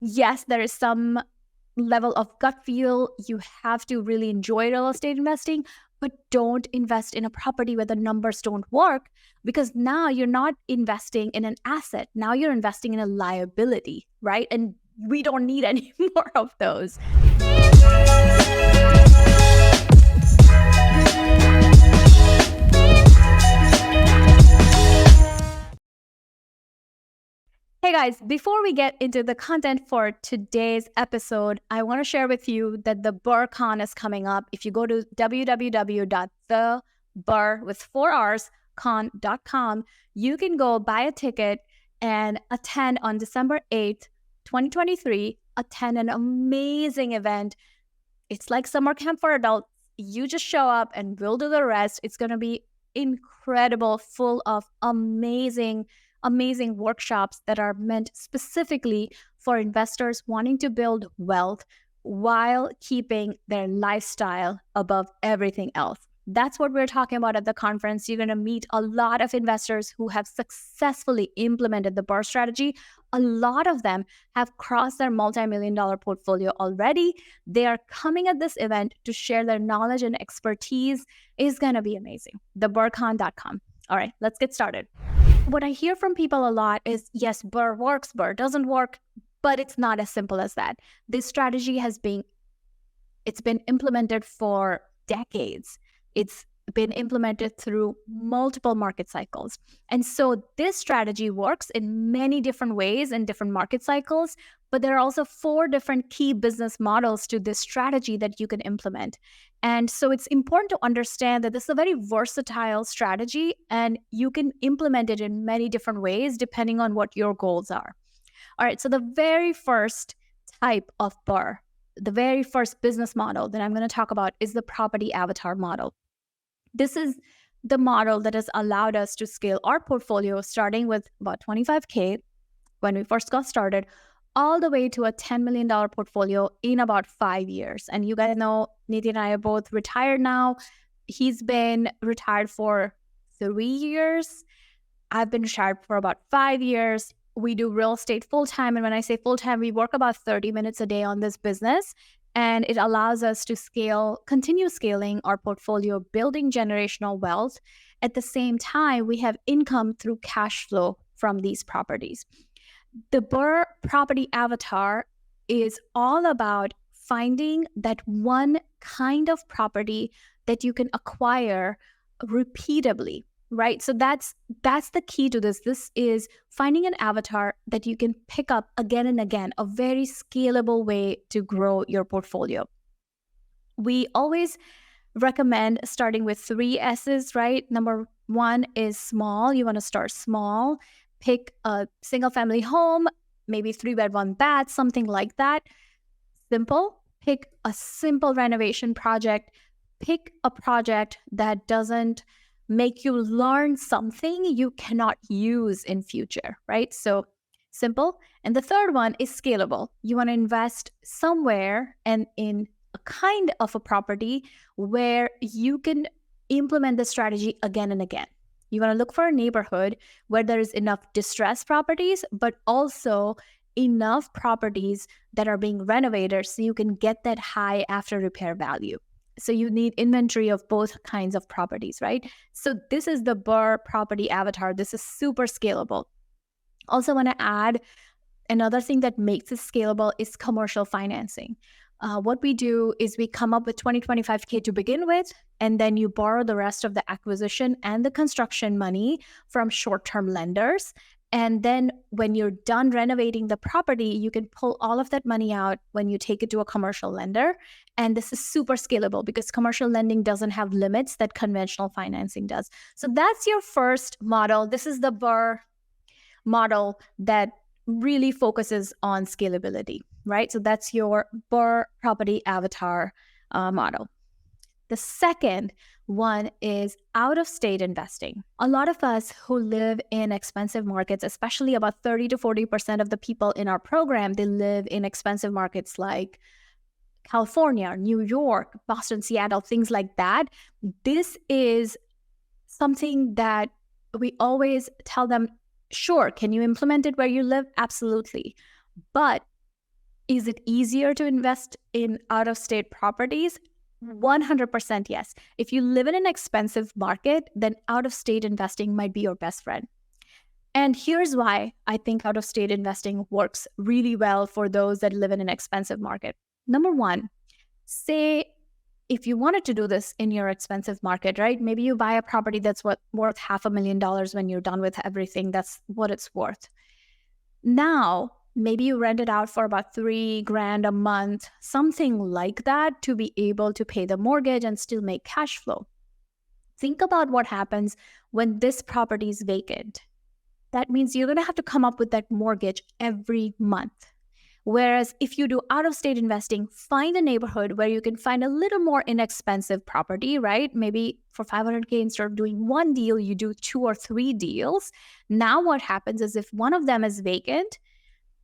Yes, there is some level of gut feel. You have to really enjoy real estate investing, but don't invest in a property where the numbers don't work, because now you're not investing in an asset. Now you're investing in a liability, right? And we don't need any more of those. Hey guys, before we get into the content for today's episode, I want to share with you that the BRRRR is coming up. If you go to www.thebrr.com, you can go buy a ticket and attend on December 8th, 2023, attend an amazing event. It's like summer camp for adults. You just show up and we'll do the rest. It's going to be incredible, full of amazing workshops that are meant specifically for investors wanting to build wealth while keeping their lifestyle above everything else. That's what we're talking about at the conference. You're going to meet a lot of investors who have successfully implemented the BRRRR strategy. A lot of them have crossed their multi-million-dollar portfolio already. They are coming at this event to share their knowledge and expertise. It's going to be amazing. TheBRRRCon.com. All right, let's get started. What I hear from people a lot is, yes, BRRRR works, BRRRR doesn't work, but it's not as simple as that. This strategy it's been implemented for decades. It's been implemented through multiple market cycles. And so this strategy works in many different ways in different market cycles, but there are also 4 different key business models to this strategy that you can implement. And so it's important to understand that this is a very versatile strategy and you can implement it in many different ways depending on what your goals are. All right, so the very first type of BRRRR, the very first business model that I'm going to talk about is the property avatar model. This is the model that has allowed us to scale our portfolio starting with about $25K when we first got started, all the way to a $10 million portfolio in about 5 years. And you guys know, Nidhi and I are both retired now. He's been retired for 3 years. I've been retired for about 5 years. We do real estate full-time. And when I say full-time, we work about 30 minutes a day on this business. And it allows us to continue scaling our portfolio, building generational wealth. At the same time, we have income through cash flow from these properties. The BRRRR property avatar is all about finding that one kind of property that you can acquire repeatably, right? So that's the key to this. This is finding an avatar that you can pick up again and again, a very scalable way to grow your portfolio. We always recommend starting with 3 S's, right? Number 1 is small. You want to start small. Pick a single family home, maybe 3-bed, 1-bath, something like that. Simple. Pick a simple renovation project. Pick a project that doesn't make you learn something you cannot use in future, right? So simple. And the third one is scalable. You want to invest somewhere and in a kind of a property where you can implement the strategy again and again. You want to look for a neighborhood where there is enough distressed properties, but also enough properties that are being renovated so you can get that high after repair value. So you need inventory of both kinds of properties, right? So this is the BRRRR property avatar. This is super scalable. Also want to add another thing that makes it scalable is commercial financing. What we do is we come up with 25K to begin with, and then you borrow the rest of the acquisition and the construction money from short-term lenders. And then when you're done renovating the property, you can pull all of that money out when you take it to a commercial lender. And this is super scalable because commercial lending doesn't have limits that conventional financing does. So that's your first model. This is the BRRRR model that really focuses on scalability, right? So that's your BRRRR property avatar model. The second one is out-of-state investing. A lot of us who live in expensive markets, especially about 30 to 40% of the people in our program, they live in expensive markets like California, New York, Boston, Seattle, things like that. This is something that we always tell them, sure, can you implement it where you live? Absolutely. But Is it easier to invest in out-of-state properties? 100% yes. If you live in an expensive market, then out-of-state investing might be your best friend. And here's why I think out-of-state investing works really well for those that live in an expensive market. Number one, say if you wanted to do this in your expensive market, right? Maybe you buy a property that's worth $500,000 when you're done with everything. That's what it's worth. Now, maybe you rent it out for about $3,000 a month, something like that, to be able to pay the mortgage and still make cash flow. Think about what happens when this property is vacant. That means you're going to have to come up with that mortgage every month. Whereas if you do out-of-state investing, find a neighborhood where you can find a little more inexpensive property, right? Maybe for $500K, instead of doing one deal, you do 2 or 3 deals. Now what happens is if one of them is vacant,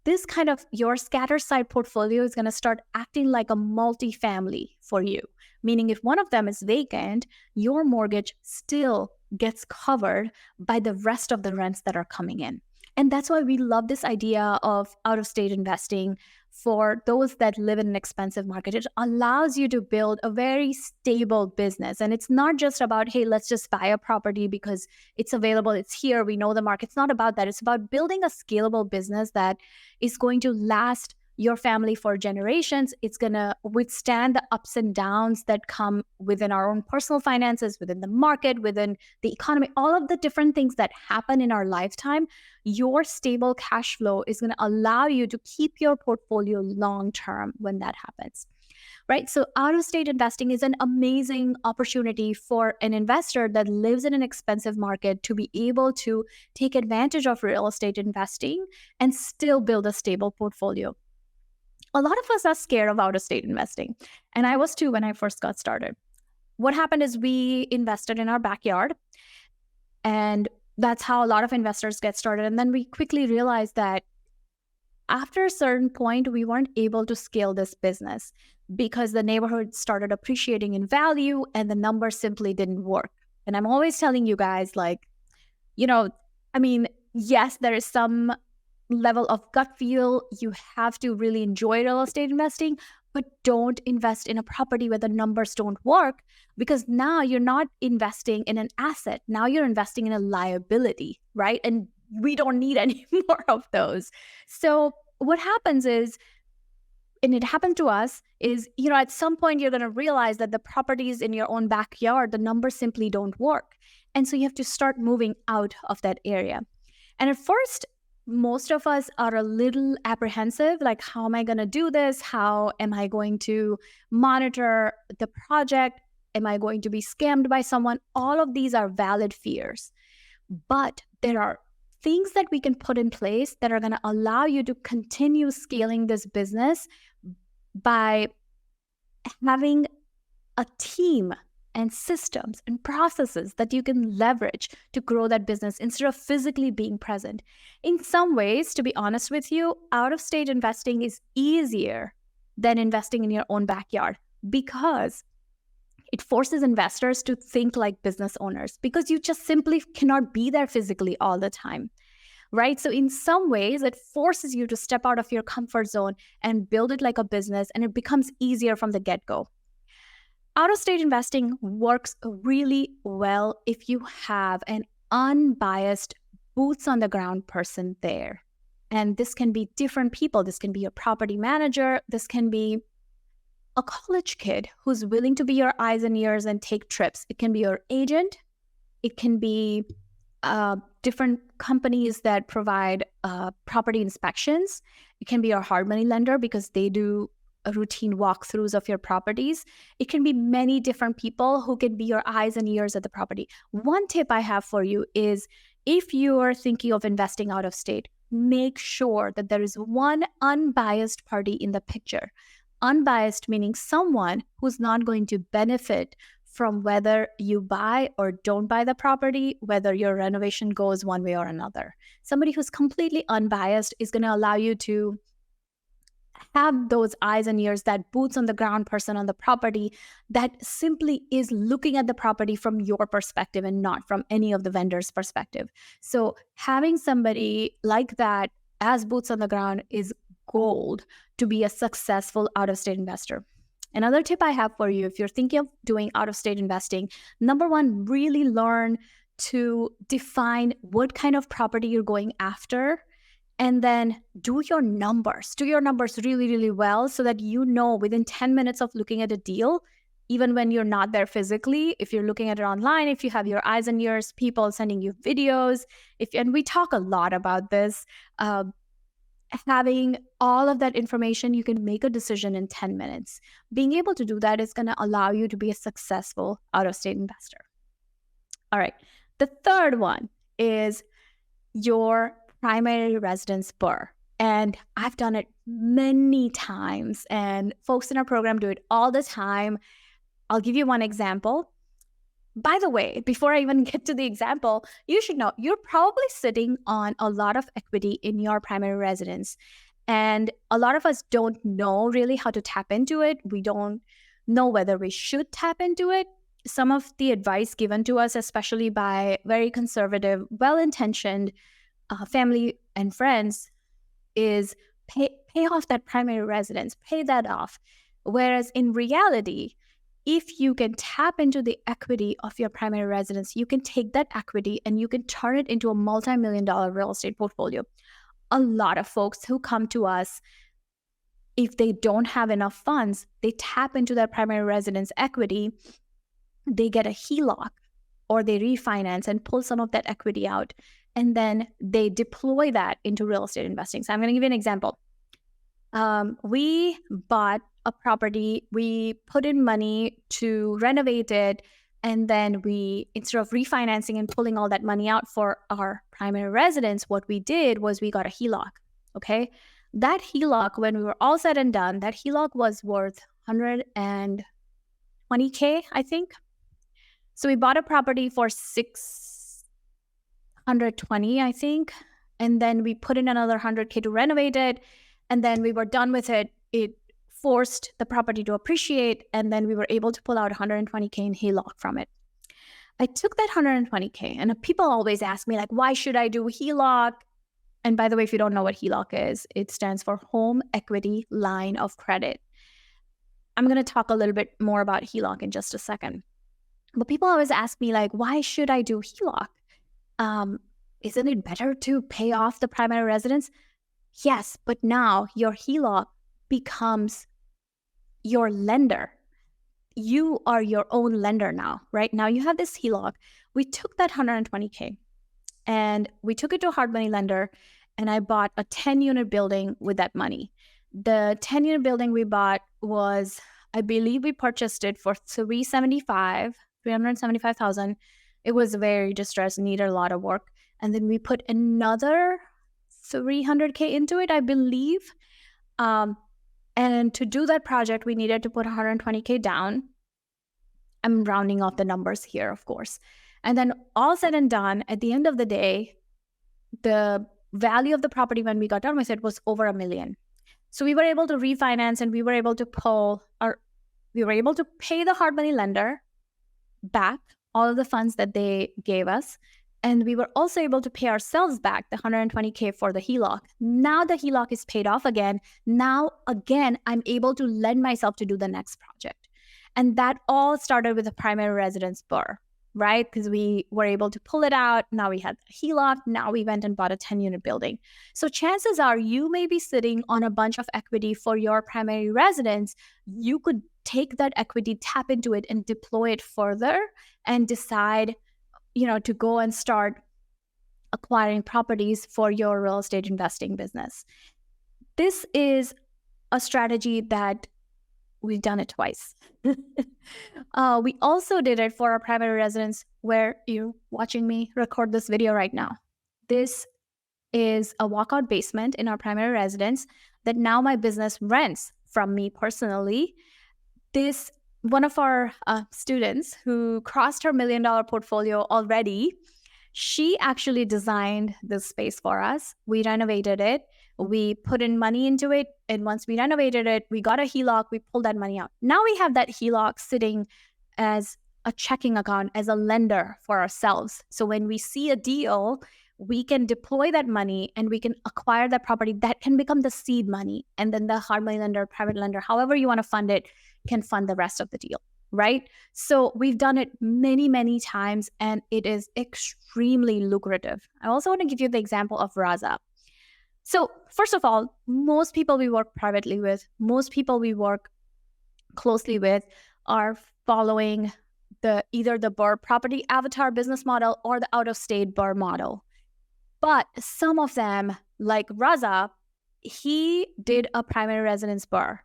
this kind of your scatter site portfolio is going to start acting like a multi-family for you. Meaning if one of them is vacant, your mortgage still gets covered by the rest of the rents that are coming in. And that's why we love this idea of out-of-state investing for those that live in an expensive market. It allows you to build a very stable business. And it's not just about, hey, let's just buy a property because it's available, it's here, we know the market. It's not about that. It's about building a scalable business that is going to last your family for generations. It's going to withstand the ups and downs that come within our own personal finances, within the market, within the economy, all of the different things that happen in our lifetime. Your stable cash flow is going to allow you to keep your portfolio long-term when that happens, right? So out-of-state investing is an amazing opportunity for an investor that lives in an expensive market to be able to take advantage of real estate investing and still build a stable portfolio. A lot of us are scared of out-of-state investing. And I was too when I first got started. What happened is we invested in our backyard. And that's how a lot of investors get started. And then we quickly realized that after a certain point, we weren't able to scale this business because the neighborhood started appreciating in value and the numbers simply didn't work. And I'm always telling you guys, like, yes, there is some level of gut feel. You have to really enjoy real estate investing, but don't invest in a property where the numbers don't work, because now you're not investing in an asset. Now you're investing in a liability, right? And we don't need any more of those. So what happens is, and it happened to us, is, at some point you're going to realize that the properties in your own backyard, the numbers simply don't work. And so you have to start moving out of that area. And at first, most of us are a little apprehensive, like, how am I going to do this? How am I going to monitor the project? Am I going to be scammed by someone? All of these are valid fears. But there are things that we can put in place that are going to allow you to continue scaling this business by having a team and systems and processes that you can leverage to grow that business instead of physically being present. In some ways, to be honest with you, out-of-state investing is easier than investing in your own backyard because it forces investors to think like business owners, because you just simply cannot be there physically all the time, right? So in some ways, it forces you to step out of your comfort zone and build it like a business, and it becomes easier from the get-go. Out-of-state investing works really well if you have an unbiased, boots-on-the-ground person there. And this can be different people. This can be your property manager. This can be a college kid who's willing to be your eyes and ears and take trips. It can be your agent. It can be different companies that provide property inspections. It can be your hard money lender because they do routine walkthroughs of your properties. It can be many different people who can be your eyes and ears at the property. One tip I have for you is, if you are thinking of investing out of state, make sure that there is one unbiased party in the picture. Unbiased meaning someone who's not going to benefit from whether you buy or don't buy the property, whether your renovation goes one way or another. Somebody who's completely unbiased is going to allow you to have those eyes and ears, that boots on the ground person on the property that simply is looking at the property from your perspective and not from any of the vendor's perspective. So having somebody like that as boots on the ground is gold to be a successful out-of-state investor. Another tip I have for you, if you're thinking of doing out-of-state investing, number one, really learn to define what kind of property you're going after, and then do your numbers really, really well so that you know within 10 minutes of looking at a deal, even when you're not there physically, if you're looking at it online, if you have your eyes and ears, people sending you videos, and we talk a lot about this, having all of that information, you can make a decision in 10 minutes. Being able to do that is going to allow you to be a successful out-of-state investor. All right. The third one is your primary residence BRRRR. And I've done it many times, and folks in our program do it all the time. I'll give you one example. By the way, before I even get to the example, you should know you're probably sitting on a lot of equity in your primary residence. And a lot of us don't know really how to tap into it. We don't know whether we should tap into it. Some of the advice given to us, especially by very conservative, well-intentioned family and friends, is pay off that primary residence, pay that off. Whereas in reality, if you can tap into the equity of your primary residence, you can take that equity and you can turn it into a multi-million-dollar real estate portfolio. A lot of folks who come to us, if they don't have enough funds, they tap into their primary residence equity, they get a HELOC, or they refinance and pull some of that equity out, and then they deploy that into real estate investing. So I'm going to give you an example. We bought a property, we put in money to renovate it, and then we, instead of refinancing and pulling all that money out for our primary residence, what we did was we got a HELOC, okay? That HELOC, when we were all said and done, that HELOC was worth $120K, I think. So we bought a property for $620, I think, and then we put in another $100K to renovate it, and then we were done with it. It forced the property to appreciate, and then we were able to pull out $120K in HELOC from it. I took that $120K, and people always ask me, like, why should I do HELOC? And by the way, if you don't know what HELOC is, it stands for Home Equity Line of Credit. I'm going to talk a little bit more about HELOC in just a second. But people always ask me, like, why should I do HELOC? Isn't it better to pay off the primary residence? Yes, but now your HELOC becomes your lender. You are your own lender now, right? Now you have this HELOC. We took that $120K and we took it to a hard money lender, and I bought a 10-unit building with that money. The 10-unit building we bought was, I believe we purchased it for $375,000. It was very distressed, needed a lot of work. And then we put another $300K into it, I believe. And to do that project, we needed to put $120K down. I'm rounding off the numbers here, of course. And then all said and done, at the end of the day, the value of the property when we got done with it was over $1 million. So we were able to refinance, and we were able to pay the hard money lender back all of the funds that they gave us. And we were also able to pay ourselves back the $120K for the HELOC. Now the HELOC is paid off again. Now, again, I'm able to lend myself to do the next project. And that all started with a primary residence BRRRR, right? Because we were able to pull it out. Now we had the HELOC. Now we went and bought a 10-unit building. So chances are you may be sitting on a bunch of equity for your primary residence. You could take that equity, tap into it, and deploy it further and decide, to go and start acquiring properties for your real estate investing business. This is a strategy that we've done it twice. We also did it for our primary residence, where you're watching me record this video right now. This is a walkout basement in our primary residence that now my business rents from me personally. One of our students who crossed her $1 million portfolio already, she actually designed this space for us. We renovated it. We put in money into it. And once we renovated it, we got a HELOC. We pulled that money out. Now we have that HELOC sitting as a checking account, as a lender for ourselves. So when we see a deal, we can deploy that money and we can acquire that property that can become the seed money. And then the hard money lender, private lender, however you want to fund it, can fund the rest of the deal, right? So we've done it many, many times, and it is extremely lucrative. I also want to give you the example of Raza. So first of all, most people we work privately with, most people we work closely with are following either the BRRRR property avatar business model or the out-of-state BRRRR model. But some of them, like Raza, he did a primary residence BRRRR.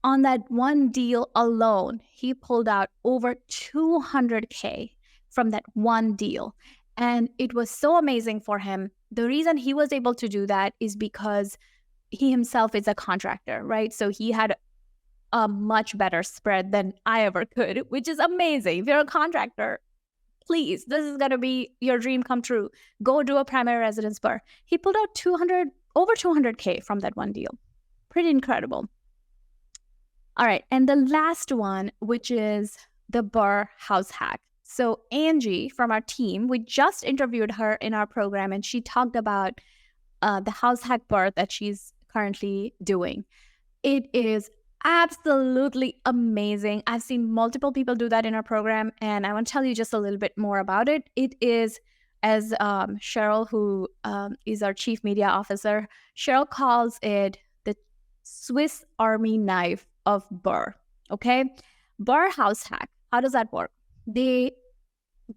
On that one deal alone, he pulled out over $200K from that one deal. And it was so amazing for him. The reason he was able to do that is because he himself is a contractor, right? So he had a much better spread than I ever could, which is amazing. If you're a contractor, please, this is going to be your dream come true. Go do a primary residence BRRRR. He pulled out over $200K from that one deal. Pretty incredible. All right, and the last one, which is the BRRRR House Hack. So Angie from our team, we just interviewed her in our program, and she talked about the House Hack BRRRR that she's currently doing. It is absolutely amazing. I've seen multiple people do that in our program, and I want to tell you just a little bit more about it. It is, as Cheryl, who is our chief media officer, Cheryl calls it the Swiss Army knife of BRRRR. Okay, BRRRR House Hack. How does that work? They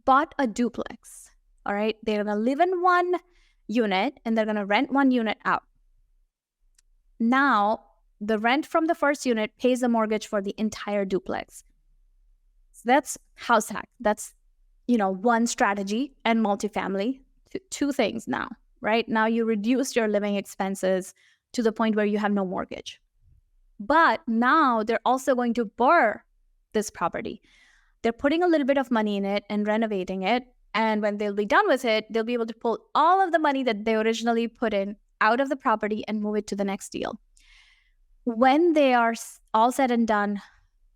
bought a duplex. All right, they're gonna live in one unit and they're gonna rent one unit out. Now, the rent from the first unit pays the mortgage for the entire duplex. So that's House Hack. That's, one strategy and multifamily. Two things now, right? Now you reduced your living expenses to the point where you have no mortgage. But now they're also going to BRRRR this property. They're putting a little bit of money in it and renovating it. And when they'll be done with it, they'll be able to pull all of the money that they originally put in out of the property and move it to the next deal. When they are all said and done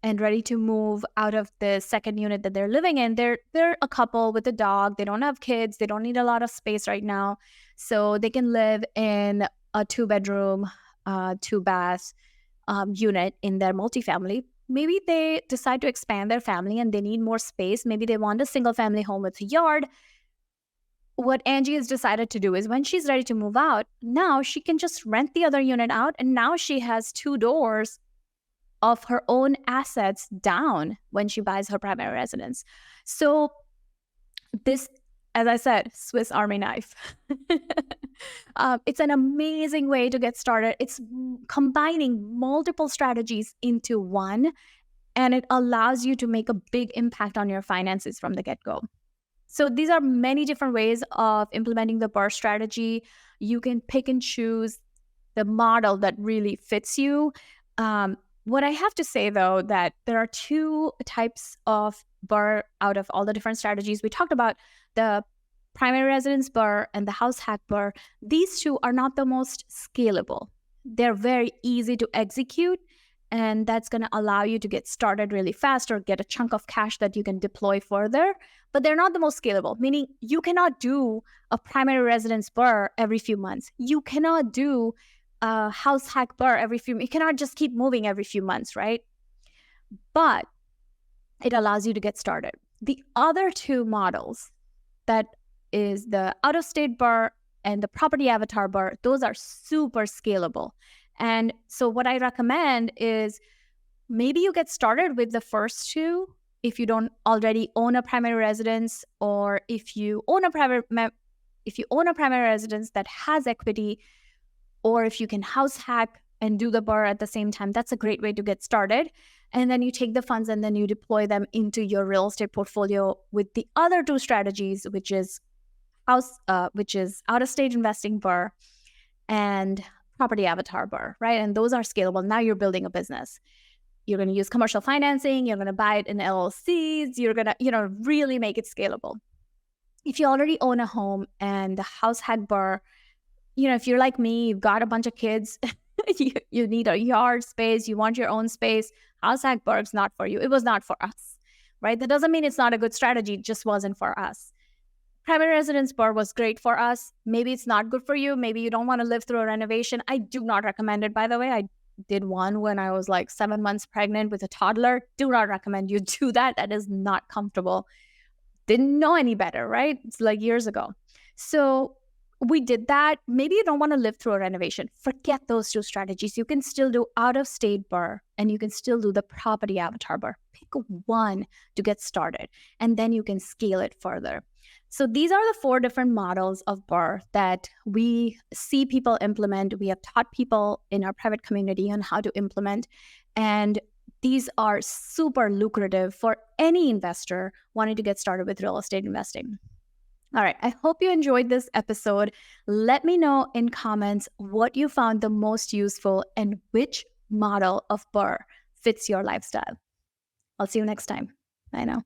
and ready to move out of the second unit that they're living in, they're a couple with a dog. They don't have kids. They don't need a lot of space right now. So they can live in a 2-bedroom, 2-bath unit in their multifamily. Maybe they decide to expand their family and they need more space. Maybe they want a single family home with a yard. What Angie has decided to do is when she's ready to move out, now she can just rent the other unit out. And now she has 2 doors of her own assets down when she buys her primary residence. So this, as I said, Swiss Army knife. It's an amazing way to get started. It's combining multiple strategies into one, and it allows you to make a big impact on your finances from the get-go. So these are many different ways of implementing the BRRRR strategy. You can pick and choose the model that really fits you. What I have to say, though, that there are 2 types of BRRRR out of all the different strategies. We talked about the primary residence BRRRR and the house hack BRRRR. These 2 are not the most scalable. They're very easy to execute, and that's going to allow you to get started really fast or get a chunk of cash that you can deploy further. But they're not the most scalable, meaning you cannot do a primary residence BRRRR every few months. You cannot do a house hack BRRRR every few months. You cannot just keep moving every few months, right? But it allows you to get started. The other 2 models, that is the out-of-state BRRRR and the property avatar BRRRR, those are super scalable. And so what I recommend is maybe you get started with the first 2 if you don't already own a primary residence, or if you own a primary residence that has equity, or if you can house hack and do the BRRRR at the same time. That's a great way to get started. And then you take the funds and then you deploy them into your real estate portfolio with the other 2 strategies, which is out-of-state investing BRRRR and property avatar BRRRR, right? And those are scalable. Now you're building a business. You're going to use commercial financing. You're going to buy it in LLCs. You're going to, really make it scalable. If you already own a home and the house hack BRRRR, if you're like me, you've got a bunch of kids, you need a yard space, you want your own space, house hack BRRRR is not for you. It was not for us, right? That doesn't mean it's not a good strategy. It just wasn't for us. Primary residence BRRRR was great for us. Maybe it's not good for you. Maybe you don't want to live through a renovation. I do not recommend it, by the way. I did one when I was like 7 months pregnant with a toddler. Do not recommend you do that. That is not comfortable. Didn't know any better, right? It's like years ago. So we did that. Maybe you don't want to live through a renovation. Forget those two strategies. You can still do out-of-state BRRRR and you can still do the property avatar BRRRR. Pick one to get started and then you can scale it further. So these are the 4 different models of BRRRR that we see people implement. We have taught people in our private community on how to implement. And these are super lucrative for any investor wanting to get started with real estate investing. All right, I hope you enjoyed this episode. Let me know in comments what you found the most useful and which model of BRRRR fits your lifestyle. I'll see you next time. Bye now.